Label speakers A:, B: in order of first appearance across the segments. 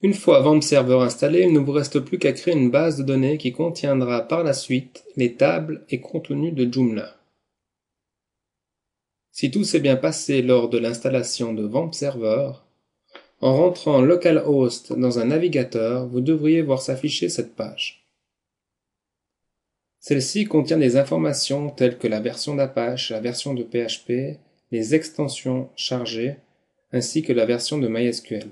A: Une fois VAMP Server installé, il ne vous reste plus qu'à créer une base de données qui contiendra par la suite les tables et contenus de Joomla. Si tout s'est bien passé lors de l'installation de VAMP Server, en rentrant localhost dans un navigateur, vous devriez voir s'afficher cette page. Celle-ci contient des informations telles que la version d'Apache, la version de PHP, les extensions chargées, ainsi que la version de MySQL.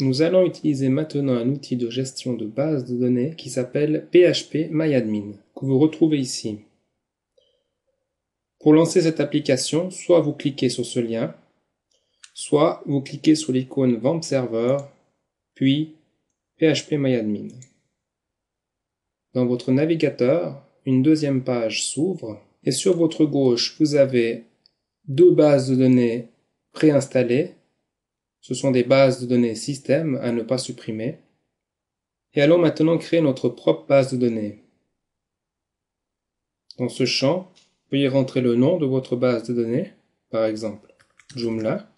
A: Nous allons utiliser maintenant un outil de gestion de base de données qui s'appelle phpMyAdmin, que vous retrouvez ici. Pour lancer cette application, soit vous cliquez sur ce lien, soit vous cliquez sur l'icône VAMP Server, puis phpMyAdmin. Dans votre navigateur, une deuxième page s'ouvre et sur votre gauche, vous avez deux bases de données préinstallées. Ce sont des bases de données système à ne pas supprimer. Et allons maintenant créer notre propre base de données. Dans ce champ, veuillez rentrer le nom de votre base de données, par exemple Joomla,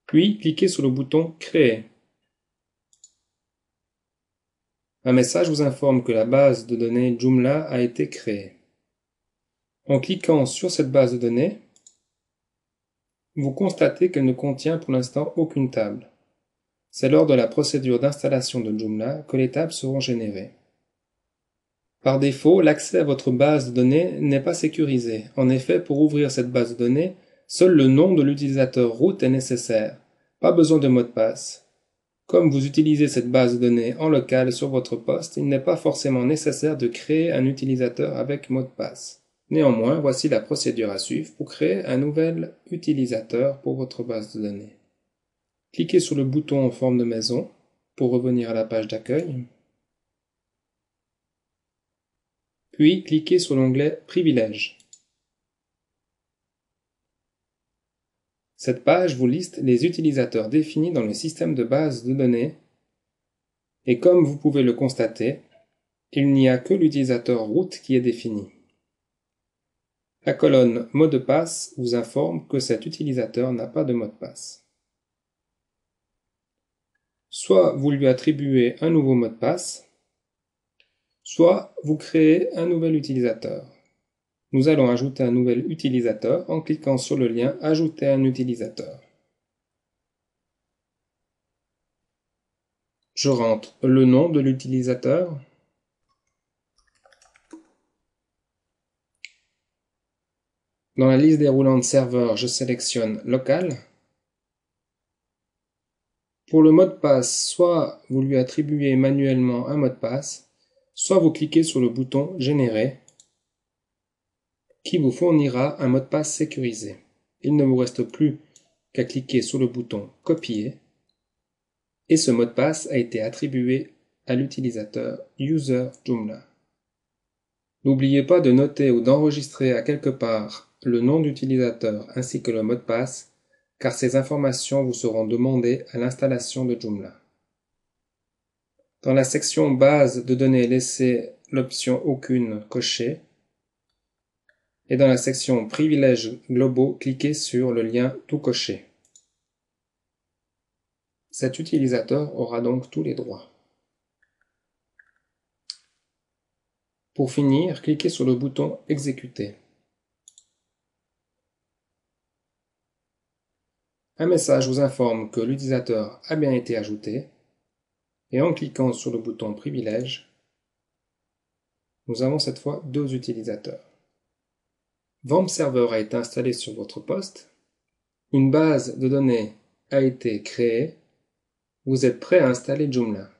A: puis cliquez sur le bouton Créer. Un message vous informe que la base de données Joomla a été créée. En cliquant sur cette base de données, vous constatez qu'elle ne contient pour l'instant aucune table. C'est lors de la procédure d'installation de Joomla que les tables seront générées. Par défaut, l'accès à votre base de données n'est pas sécurisé. En effet, pour ouvrir cette base de données, seul le nom de l'utilisateur root est nécessaire. Pas besoin de mot de passe. Comme vous utilisez cette base de données en local sur votre poste, il n'est pas forcément nécessaire de créer un utilisateur avec mot de passe. Néanmoins, voici la procédure à suivre pour créer un nouvel utilisateur pour votre base de données. Cliquez sur le bouton en forme de maison pour revenir à la page d'accueil. Puis cliquez sur l'onglet Privilèges. Cette page vous liste les utilisateurs définis dans le système de base de données et comme vous pouvez le constater, il n'y a que l'utilisateur root qui est défini. La colonne mot de passe vous informe que cet utilisateur n'a pas de mot de passe. Soit vous lui attribuez un nouveau mot de passe, soit vous créez un nouvel utilisateur. Nous allons ajouter un nouvel utilisateur en cliquant sur le lien Ajouter un utilisateur. Je rentre le nom de l'utilisateur, dans la liste déroulante serveur, je sélectionne local. Pour le mot de passe, soit vous lui attribuez manuellement un mot de passe, soit vous cliquez sur le bouton Générer, qui vous fournira un mot de passe sécurisé. Il ne vous reste plus qu'à cliquer sur le bouton Copier, et ce mot de passe a été attribué à l'utilisateur User Joomla. N'oubliez pas de noter ou d'enregistrer à quelque part le nom d'utilisateur ainsi que le mot de passe, car ces informations vous seront demandées à l'installation de Joomla. Dans la section Base de données, laissez l'option Aucune cochée, et dans la section Privilèges globaux, cliquez sur le lien Tout cocher. Cet utilisateur aura donc tous les droits. Pour finir, cliquez sur le bouton Exécuter. Un message vous informe que l'utilisateur a bien été ajouté, et en cliquant sur le bouton Privilèges, nous avons cette fois deux utilisateurs. VAMP Server a été installé sur votre poste, une base de données a été créée, vous êtes prêt à installer Joomla.